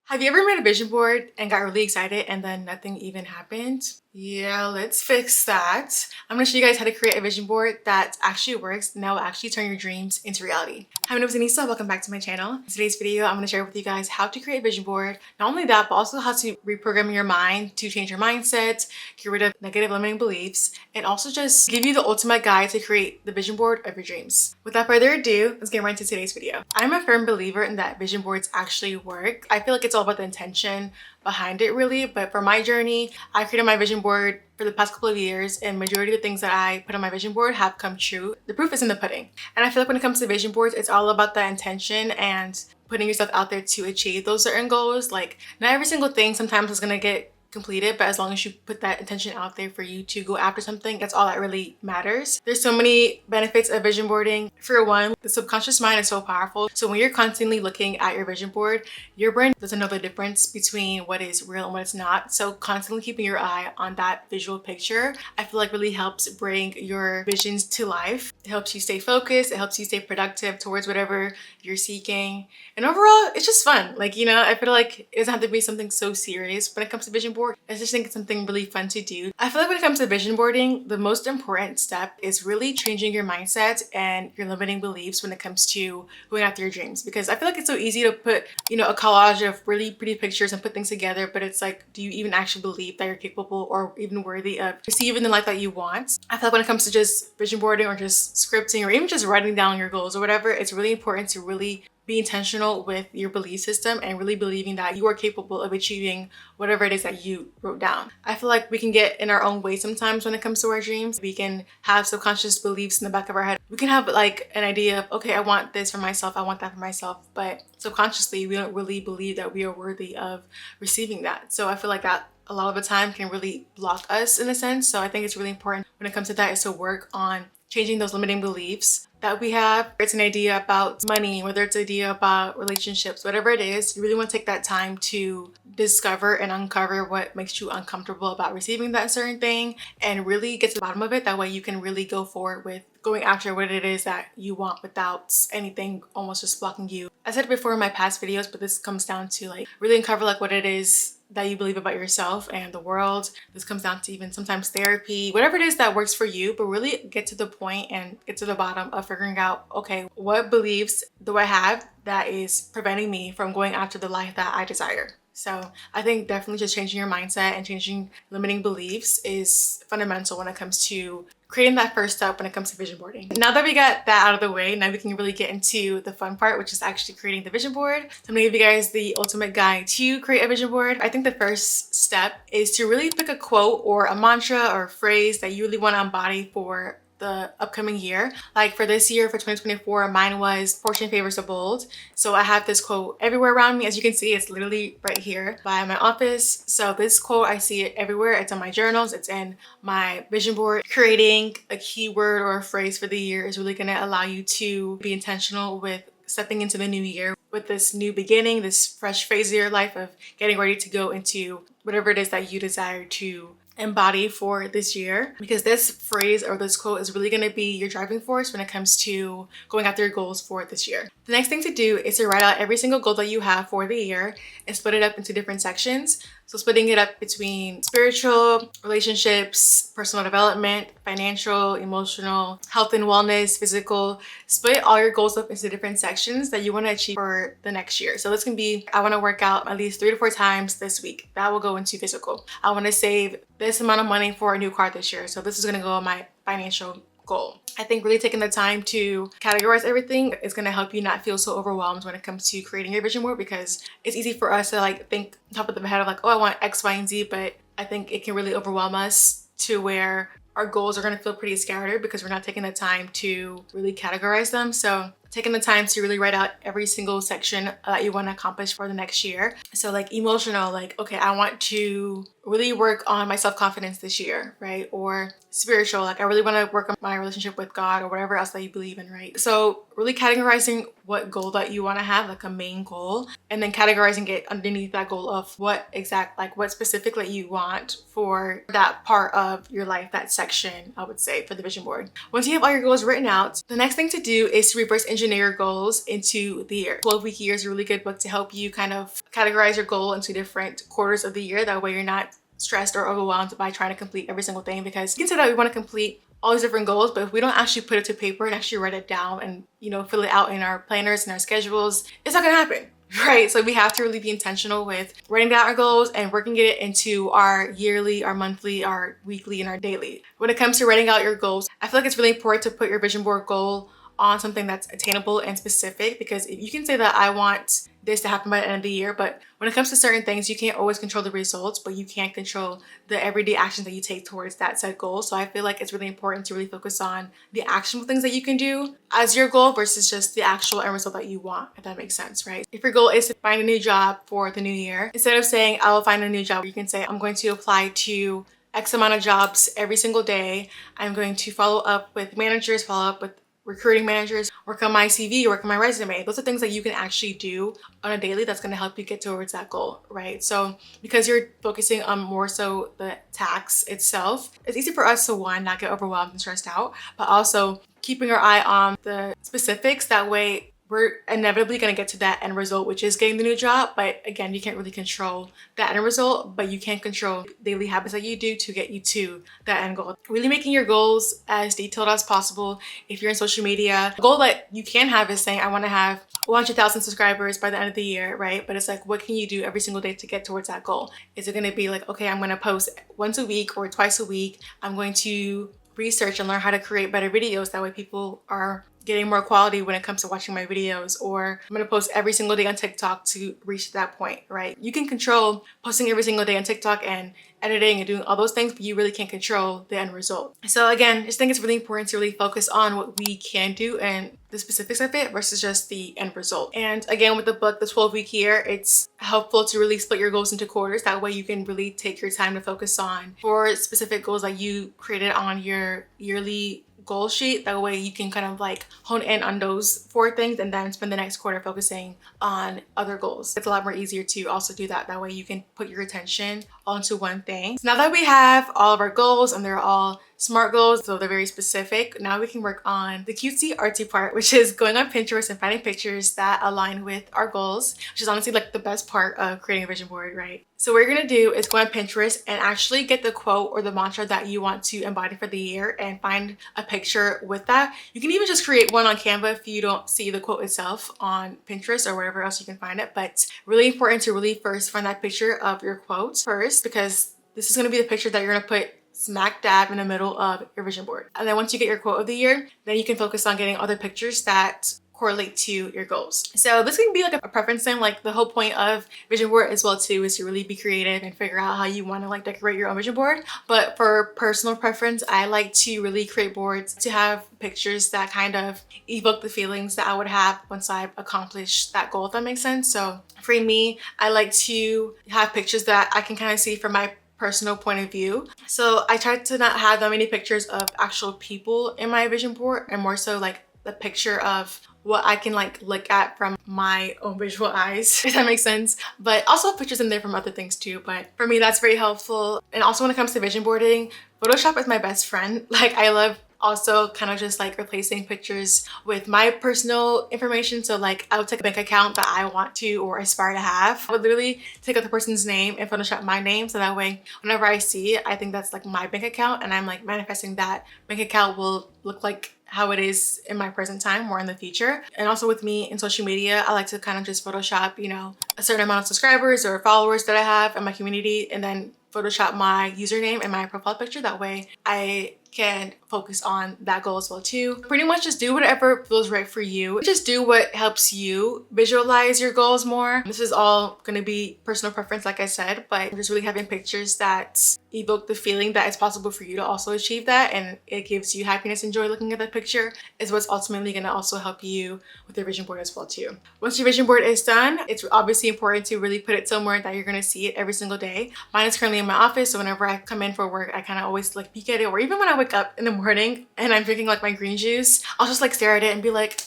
Have you ever made a vision board and got really excited and then nothing even happened? Yeah, let's fix that. I'm gonna show you guys how to create a vision board that actually works and that will actually turn your dreams into reality. Hi, my name is Anissa. Welcome back to my channel. In today's video, I'm gonna share with you guys how to create a vision board. Not only that, but also how to reprogram your mind to change your mindset, get rid of negative limiting beliefs, and also just give you the ultimate guide to create the vision board of your dreams. Without further ado, let's get right into today's video. I'm a firm believer in that vision boards actually work. I feel like it's all about the intention behind it really, but for my journey, I created my vision board for the past couple of years and majority of the things that I put on my vision board have come true. The proof is in the pudding. And I feel like when it comes to vision boards, it's all about the intention and putting yourself out there to achieve those certain goals. Like not every single thing sometimes is gonna get completed, but as long as you put that intention out there for you to go after something, that's all that really matters. There's so many benefits of vision boarding. For one, the subconscious mind is so powerful. So when you're constantly looking at your vision board, your brain doesn't know the difference between what is real and what is not. So constantly keeping your eye on that visual picture, I feel like really helps bring your visions to life. It helps you stay focused. It helps you stay productive towards whatever you're seeking. And overall, it's just fun. Like, you know, I feel like it doesn't have to be something so serious when it comes to vision board. I just think it's something really fun to do. I feel like when it comes to vision boarding, the most important step is really changing your mindset and your limiting beliefs when it comes to going after your dreams. Because I feel like it's so easy to put, you know, a collage of really pretty pictures and put things together, but it's like, do you even actually believe that you're capable or even worthy of receiving the life that you want? I feel like when it comes to just vision boarding or just scripting or even just writing down your goals or whatever, it's really important to really be intentional with your belief system and really believing that you are capable of achieving whatever it is that you wrote down. I feel like we can get in our own way sometimes when it comes to our dreams. We can have subconscious beliefs in the back of our head. We can have like an idea of, okay, I want this for myself, I want that for myself, but subconsciously we don't really believe that we are worthy of receiving that. So I feel like that a lot of the time can really block us in a sense. So I think it's really important when it comes to that is to work on changing those limiting beliefs that we have. It's an idea about money, whether it's an idea about relationships, whatever it is, you really want to take that time to discover and uncover what makes you uncomfortable about receiving that certain thing and really get to the bottom of it. That way you can really go forward with going after what it is that you want without anything almost just blocking you. I said it before in my past videos, but this comes down to like really uncover like what it is that you believe about yourself and the world. This comes down to even sometimes therapy, whatever it is that works for you, but really get to the point and get to the bottom of figuring out, okay, what beliefs do I have that is preventing me from going after the life that I desire? So I think definitely just changing your mindset and changing limiting beliefs is fundamental when it comes to creating that first step when it comes to vision boarding. Now that we got that out of the way, now we can really get into the fun part, which is actually creating the vision board. So I'm gonna give you guys the ultimate guide to create a vision board. I think the first step is to really pick a quote or a mantra or a phrase that you really want to embody for the upcoming year. Like for this year, for 2024, mine was "Fortune favors the bold." So I have this quote everywhere around me. As you can see, it's literally right here by my office. So this quote, I see it everywhere. It's in my journals, it's in my vision board. Creating a keyword or a phrase for the year is really going to allow you to be intentional with stepping into the new year with this new beginning, this fresh phase of your life of getting ready to go into whatever it is that you desire to embody for this year, because this phrase or this quote is really going to be your driving force when it comes to going after your goals for this year. The next thing to do is to write out every single goal that you have for the year and split it up into different sections. So splitting it up between spiritual, relationships, personal development, financial, emotional, health and wellness, physical. Split all your goals up into different sections that you want to achieve for the next year. So this can be, I want to work out at least 3 to 4 times this week. That will go into physical. I want to save this amount of money for a new car this year. So this is going to go on my financial goal. I think really taking the time to categorize everything is going to help you not feel so overwhelmed when it comes to creating your vision board, because it's easy for us to like think top of the head of like, oh, I want X, Y, and Z, but I think it can really overwhelm us to where our goals are going to feel pretty scattered because we're not taking the time to really categorize them. So taking the time to really write out every single section that you want to accomplish for the next year. So like emotional, like, okay, I want to really work on my self-confidence this year, right? Or spiritual, like I really want to work on my relationship with God or whatever else that you believe in, right? So really categorizing what goal that you want to have, like a main goal, and then categorizing it underneath that goal of what specifically you want for that part of your life, that section, I would say, for the vision board. Once you have all your goals written out, the next thing to do is to reverse engineer engineer your goals into the year. 12-week year is a really good book to help you kind of categorize your goal into different quarters of the year. That way you're not stressed or overwhelmed by trying to complete every single thing, because you can say that we want to complete all these different goals, but if we don't actually put it to paper and actually write it down and, you know, fill it out in our planners and our schedules, it's not gonna happen, right? So we have to really be intentional with writing down our goals and working it into our yearly, our monthly, our weekly, and our daily. When it comes to writing out your goals, I feel like it's really important to put your vision board goal on something that's attainable and specific, because if you can say that I want this to happen by the end of the year, but when it comes to certain things, you can't always control the results, but you can control the everyday actions that you take towards that set goal. So I feel like it's really important to really focus on the actionable things that you can do as your goal versus just the actual end result that you want, if that makes sense, right? If your goal is to find a new job for the new year, instead of saying I will find a new job, you can say I'm going to apply to X amount of jobs every single day. I'm going to follow up with managers, follow up with recruiting managers, work on my CV, work on my resume. Those are things that you can actually do on a daily that's going to help you get towards that goal, right? So because you're focusing on more so the task itself, it's easy for us to, one, not get overwhelmed and stressed out, but also keeping our eye on the specifics. That way we're inevitably going to get to that end result, which is getting the new job. But again, you can't really control that end result, but you can control daily habits that you do to get you to that end goal. Really making your goals as detailed as possible. If you're in social media, a goal that you can have is saying, I want to have 100,000 subscribers by the end of the year, right? But it's like, what can you do every single day to get towards that goal? Is it going to be like, okay, I'm going to post once a week or twice a week. I'm going to research and learn how to create better videos. That way people are getting more quality when it comes to watching my videos. Or I'm gonna post every single day on TikTok to reach that point, right? You can control posting every single day on TikTok and editing and doing all those things, but you really can't control the end result. So again, I just think it's really important to really focus on what we can do and the specifics of it versus just the end result. And again, with the book, the 12-week year, it's helpful to really split your goals into quarters. That way you can really take your time to focus on 4 specific goals that you created on your yearly goal sheet. That way you can kind of like hone in on those 4 things and then spend the next quarter focusing on other goals. It's a lot more easier to also do that. That way you can put your attention onto one thing. So now that we have all of our goals and they're all SMART goals, so they're very specific, now we can work on the cutesy artsy part, which is going on Pinterest and finding pictures that align with our goals, which is honestly like the best part of creating a vision board, right? So what you're gonna do is go on Pinterest and actually get the quote or the mantra that you want to embody for the year and find a picture with that. You can even just create one on Canva if you don't see the quote itself on Pinterest or wherever else you can find it. But it's really important to really first find that picture of your quotes first, because this is gonna be the picture that you're gonna put smack dab in the middle of your vision board. And then once you get your quote of the year, then you can focus on getting other pictures that correlate to your goals. So this can be like a preference thing. Like the whole point of vision board as well too is to really be creative and figure out how you want to like decorate your own vision board. But for personal preference, I like to really create boards to have pictures that kind of evoke the feelings that I would have once I've accomplished that goal, if that makes sense. So for me, I like to have pictures that I can kind of see from my personal point of view. So I try to not have that many pictures of actual people in my vision board and more so like the picture of what I can like look at from my own visual eyes, if that makes sense. But also pictures in there from other things too. But for me, that's very helpful. And also when it comes to vision boarding, Photoshop is my best friend. Like I love also kind of just like replacing pictures with my personal information. So like I would take a bank account that I want to or aspire to have. I would literally take out the person's name and Photoshop my name. So that way, whenever I see it, I think that's like my bank account and I'm like manifesting that bank account will look like how it is in my present time or in the future. And also with me in social media, I like to kind of just Photoshop, you know, a certain amount of subscribers or followers that I have in my community and then Photoshop my username and my profile picture. That way I can focus on that goal as well too. Pretty much just do whatever feels right for you. Just do what helps you visualize your goals more. This is all gonna be personal preference, like I said, but just really having pictures that evoke the feeling that it's possible for you to also achieve that, and it gives you happiness and joy looking at that picture is what's ultimately gonna also help you with your vision board as well too. Once your vision board is done, it's obviously important to really put it somewhere that you're gonna see it every single day. Mine is currently in my office, so whenever I come in for work, I kind of always like peek at it, or even when I wake up in the morning and I'm drinking like my green juice, I'll just like stare at it and be like,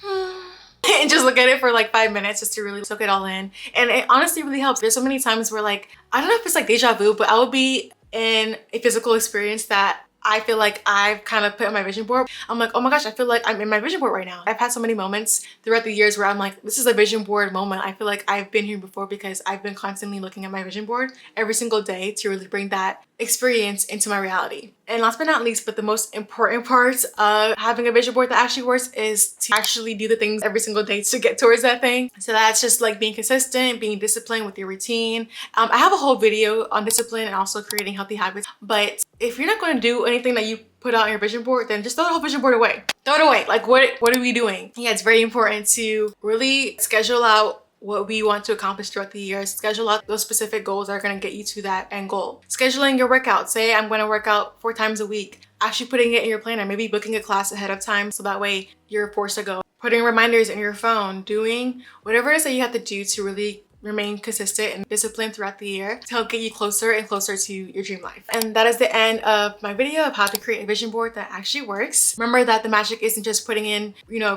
and just look at it for like 5 minutes just to really soak it all in. And it honestly really helps. There's so many times where like, I don't know if it's like deja vu, but I will be in a physical experience that I feel like I've kind of put on my vision board. I'm like, oh my gosh, I feel like I'm in my vision board right now. I've had so many moments throughout the years where I'm like, this is a vision board moment. I feel like I've been here before because I've been constantly looking at my vision board every single day to really bring that experience into my reality. And last but not least, but the most important part of having a vision board that actually works is to actually do the things every single day to get towards that thing. So that's just like being consistent, being disciplined with your routine. I have a whole video on discipline and also creating healthy habits. But if you're not going to do anything that you put out on your vision board, then just throw the whole vision board away. Throw it away. Like what are we doing? Yeah, it's very important to really schedule out what we want to accomplish throughout the year. Schedule out those specific goals that are going to get you to that end goal. Scheduling your workout. Say I'm going to work out 4 times a week. Actually putting it in your planner. Maybe booking a class ahead of time so that way you're forced to go. Putting reminders in your phone. Doing whatever it is that you have to do to really remain consistent and disciplined throughout the year to help get you closer and closer to your dream life. And that is the end of my video of how to create a vision board that actually works. Remember that the magic isn't just putting in,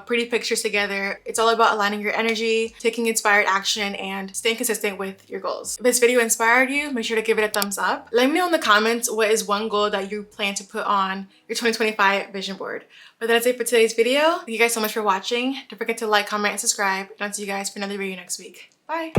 pretty pictures together. It's all about aligning your energy, taking inspired action, and staying consistent with your goals. If this video inspired you, make sure to give it a thumbs up. Let me know in the comments what is one goal that you plan to put on your 2025 vision board. But that's it for today's video. Thank you guys so much for watching. Don't forget to like, comment, and subscribe. And I'll see you guys for another video next week. Bye.